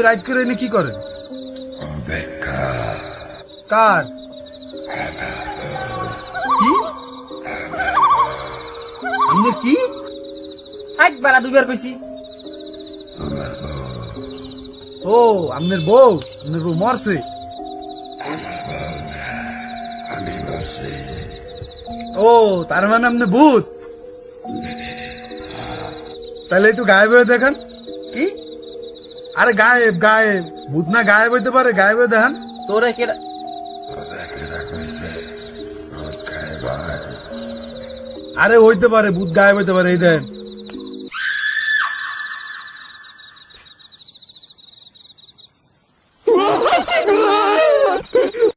Ride করে এনে কি করেন? অপেক্ষা। কার? কি আপনি কি একবার দুবার কইছি। আমার বউ। ও আপনার বউ? আপনার বউ মরছে? আমার বউ না, আমি বলছি। ও তার মানে আপনি ভূত? তাহলে একটু গায়েব হয়ে দেখান। কি আরে গায়েব গায়েব, ভূত না গায়েব হইতে পারে, গায়েব হয়ে দেখান। তোরে কেডা? ওদেরকে কইছে ভূত খায় ভাই। আরে হইতে পারে, ভূত গায়েব হইতে পারে, এই দেন।